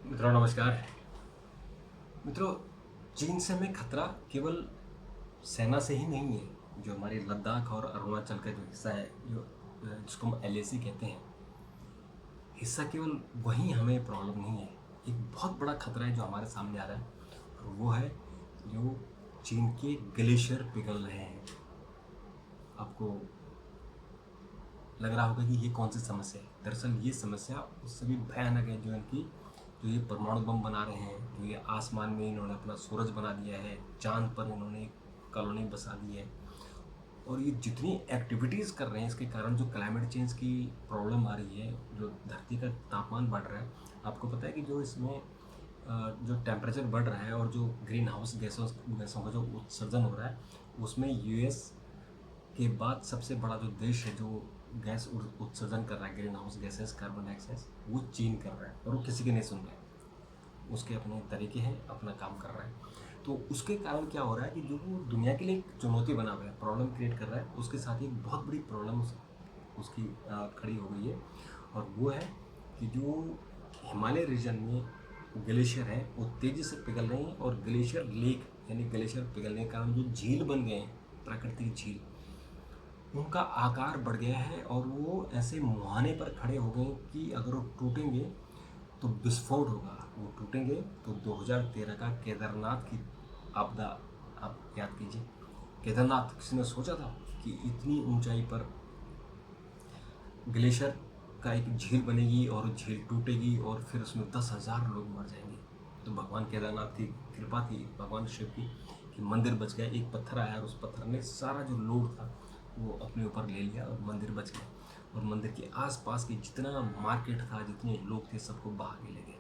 मित्रों नमस्कार। मित्रों, चीन से हमें खतरा केवल सेना से ही नहीं है। जो हमारे लद्दाख और अरुणाचल का जो हिस्सा है, जिसको हम एलएसी कहते हैं, हिस्सा केवल वहीं हमें प्रॉब्लम नहीं है। एक बहुत बड़ा खतरा है जो हमारे सामने आ रहा है, और वो है जो चीन के ग्लेशियर पिघल रहे हैं। आपको लग रहा होगा कि ये कौन सी समस्या है। दरअसल ये समस्या उससे भी भयानक है। जो ये परमाणु बम बना रहे हैं, जो ये आसमान में इन्होंने अपना सूरज बना दिया है, चांद पर इन्होंने कॉलोनी बसा दी है, और ये जितनी एक्टिविटीज़ कर रहे हैं, इसके कारण जो क्लाइमेट चेंज की प्रॉब्लम आ रही है, जो धरती का तापमान बढ़ रहा है। आपको पता है कि जो इसमें जो टेम्परेचर बढ़ रहा है और जो ग्रीन हाउस गैसों का जो उत्सर्जन हो रहा है, उसमें यूएस के बाद सबसे बड़ा जो देश है जो गैस उत्सर्जन कर रहा है, green house gases, carbon dioxide, वो चीन कर रहा है, और वो किसी के नहीं सुन रहा है। उसके अपने तरीके हैं, अपना काम कर रहा है। तो उसके कारण क्या हो रहा है कि जो वो दुनिया के लिए एक चुनौती बना हुआ है, प्रॉब्लम क्रिएट कर रहा है, उसके साथ ही एक बहुत बड़ी प्रॉब्लम उसकी खड़ी हो गई है। और वो है कि जो हिमालय रीजन में ग्लेशियर है वो तेज़ी से पिघल रहे हैं, और ग्लेशियर लेक यानी ग्लेशियर पिघलने के कारण जो झील बन गए हैं, प्राकृतिक झील, उनका आकार बढ़ गया है, और वो ऐसे मुहाने पर खड़े हो गए कि अगर वो टूटेंगे तो विस्फोट होगा। वो टूटेंगे तो 2013 का केदारनाथ की आपदा आप याद कीजिए। केदारनाथ, किसी ने सोचा था कि इतनी ऊंचाई पर ग्लेशियर का एक झील बनेगी और झील टूटेगी और फिर उसमें 10,000 लोग मर जाएंगे। तो भगवान केदारनाथ की कृपा थी, भगवान शिव की, कि मंदिर बच गया। एक पत्थर आया और उस पत्थर ने सारा जो लोड था वो अपने ऊपर ले लिया और मंदिर बच गया। और मंदिर के आसपास के जितना मार्केट था, जितने लोग थे, सबको बहा के ले गए।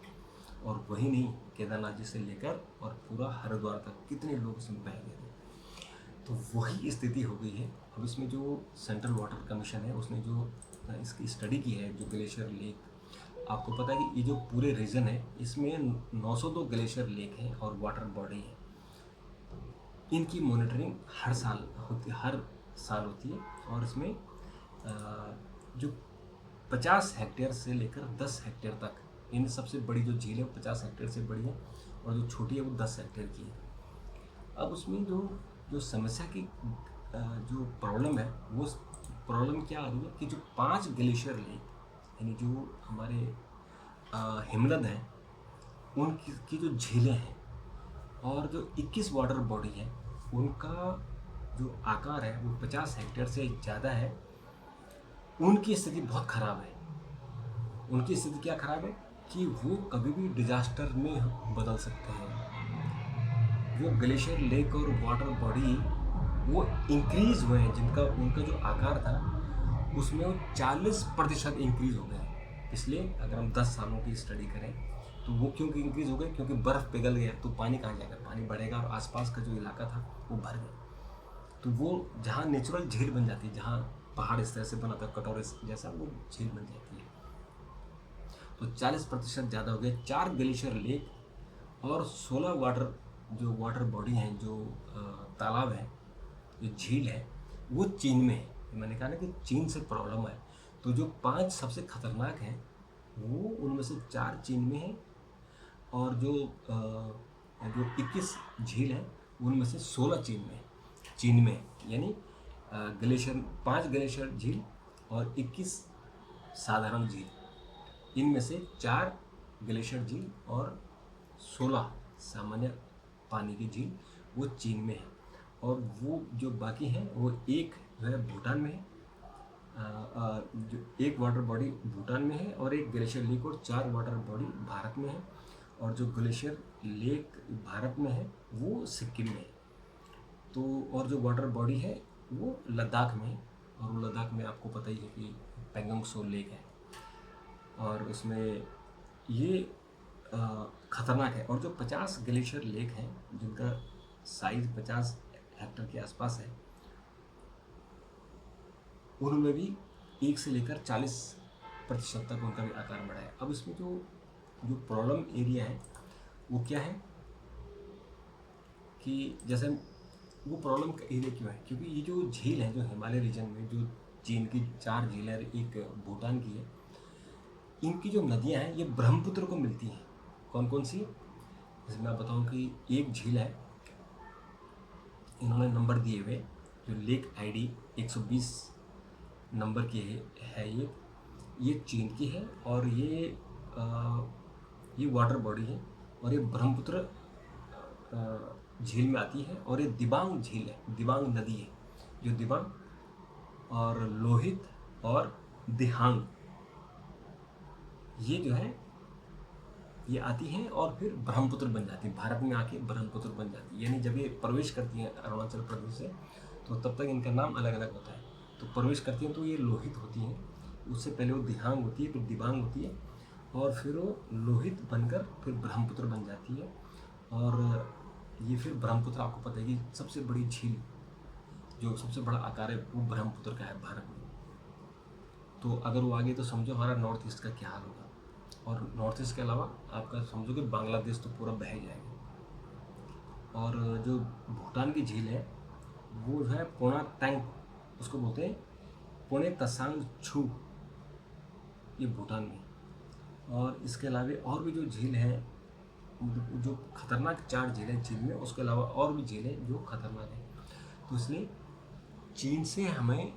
और वही नहीं, केदारनाथ जी से लेकर और पूरा हरिद्वार तक कितने लोग उसमें बह गए थे। तो वही स्थिति हो गई है। अब इसमें जो सेंट्रल वाटर कमीशन है, उसने जो इसकी स्टडी की है, जो ग्लेशियर लेक, आपको पता है कि ये जो पूरे रीजन है, इसमें 902 ग्लेशियर लेक हैं और वाटर बॉडी है। इनकी मॉनिटरिंग हर साल होती है, और इसमें जो 50 हेक्टेयर से लेकर 10 हेक्टेयर तक, इन सबसे बड़ी जो झील है वो 50 हेक्टेयर से बड़ी है, और जो छोटी है वो 10 हेक्टेयर की है। अब उसमें जो जो समस्या की जो प्रॉब्लम है, वो प्रॉब्लम क्या आ रही है कि जो 5 ग्लेशियर लेक, यानी जो हमारे हिमनद हैं, उनकी की जो झीलें हैं, और जो 21 वाटर बॉडी है, उनका जो आकार है वो 50 हेक्टेयर से ज़्यादा है। उनकी स्थिति बहुत ख़राब है। उनकी स्थिति क्या ख़राब है कि वो कभी भी डिजास्टर में बदल सकते हैं। वो ग्लेशियर लेक और वाटर बॉडी वो इंक्रीज हुए हैं, जिनका उनका जो आकार था उसमें वो 40% इंक्रीज हो गए। इसलिए अगर हम 10 सालों की स्टडी करें तो वो क्यों इंक्रीज हो गए, क्योंकि बर्फ़ पिघल गया तो पानी कहाँ जाएगा, पानी बढ़ेगा, और आसपास का जो इलाका था वो भर गया। तो वो जहाँ नेचुरल झील बन जाती है, जहाँ पहाड़ इस तरह से बना था कटोरे जैसा, वो झील बन जाती है। तो 40% ज़्यादा हो गया। 4 ग्लेशियर लेक और 16 वाटर बॉडी हैं, जो तालाब है, जो झील है, वो चीन में है। मैंने कहा ना कि चीन से प्रॉब्लम है। तो जो 5 सबसे खतरनाक हैं, वो उनमें से 4 चीन में है, और जो 21 झील है उनमें से 16 चीन में यानी ग्लेशियर, 5 ग्लेशियर झील और 21 साधारण झील, इनमें से 4 ग्लेशियर झील और 16 सामान्य पानी की झील वो चीन में है। और वो जो बाकी हैं, वो एक जो है भूटान में है, जो एक वाटर बॉडी भूटान में है, और एक ग्लेशियर लेक और 4 वाटर बॉडी भारत में है, और जो ग्लेशियर लेक भारत में है वो सिक्किम में है। तो और जो वाटर बॉडी है वो लद्दाख में है, और वो लद्दाख में आपको पता ही है कि पेंगोंग सो लेक है, और उसमें ये ख़तरनाक है। और जो 50 ग्लेशियर लेक हैं, जिनका साइज़ 50 हेक्टर के आसपास है, उनमें भी 1 से लेकर 40% तक उनका भी आकार बढ़ा है। अब इसमें जो जो प्रॉब्लम एरिया है वो क्या है कि जैसे वो प्रॉब्लम का एरिया क्यों है, क्योंकि ये जो झील है, जो हिमालय रीजन में जो चीन की 4 झील है, एक भूटान की है, इनकी जो नदियां हैं ये ब्रह्मपुत्र को मिलती हैं। कौन कौन सी, जैसे मैं बताऊँ कि एक झील है, इन्होंने नंबर दिए हुए, जो लेक आईडी 120 नंबर की है ये चीन की है, और ये वाटर बॉडी है, और ये ब्रह्मपुत्र झील में आती है, और ये दिबांग झील है, दिबांग नदी है, जो दिबांग और लोहित और दिहांग, ये जो है ये आती हैं और फिर ब्रह्मपुत्र बन जाती है, भारत में आके ब्रह्मपुत्र बन जाती है। यानी जब ये प्रवेश करती हैं अरुणाचल प्रदेश से, तो तब तक इनका नाम अलग अलग होता है। तो प्रवेश करती हैं तो ये लोहित होती हैं, उससे पहले वो दिहांग होती है, फिर दिबांग होती है, और फिर वो लोहित बनकर फिर ब्रह्मपुत्र बन जाती है। और ये फिर ब्रह्मपुत्र, आपको पता है कि सबसे बड़ी झील, जो सबसे बड़ा आकार है, वो ब्रह्मपुत्र का है भारत में। तो अगर वो आगे, तो समझो हमारा नॉर्थ ईस्ट का क्या हाल होगा। और नॉर्थ ईस्ट के अलावा आपका समझो कि बांग्लादेश तो पूरा बह जाएगा। और जो भूटान की झील है, वो जो है पोना तैंग, उसको बोलते हैं पुणे तसांग छू, ये भूटान में। और इसके अलावा और भी जो झील है, जो खतरनाक 4 झीलें चीन में, उसके अलावा और भी झीलें जो खतरनाक हैं। तो इसलिए चीन से हमें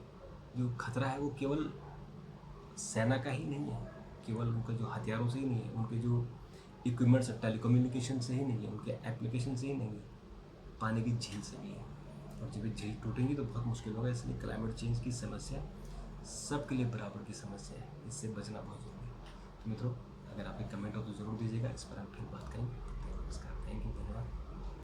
जो खतरा है वो केवल सेना का ही नहीं है, केवल उनके जो हथियारों से ही नहीं है, उनके जो इक्विपमेंट्स टेलीकम्युनिकेशन से ही नहीं है, उनके एप्लीकेशन से ही नहीं है, पानी की झील से भी है। और जब ये झील टूटेंगी तो बहुत मुश्किल होगा। इसलिए क्लाइमेट चेंज की समस्या सबके लिए बराबर की समस्या है, इससे बचना बहुत जरूरी है। तो मित्रों, अगर आपके कमेंट हो तो ज़रूर दीजिएगा, इस पर हम फिर बात करेंगे। नमस्कार, थैंक यू, धन्यवाद।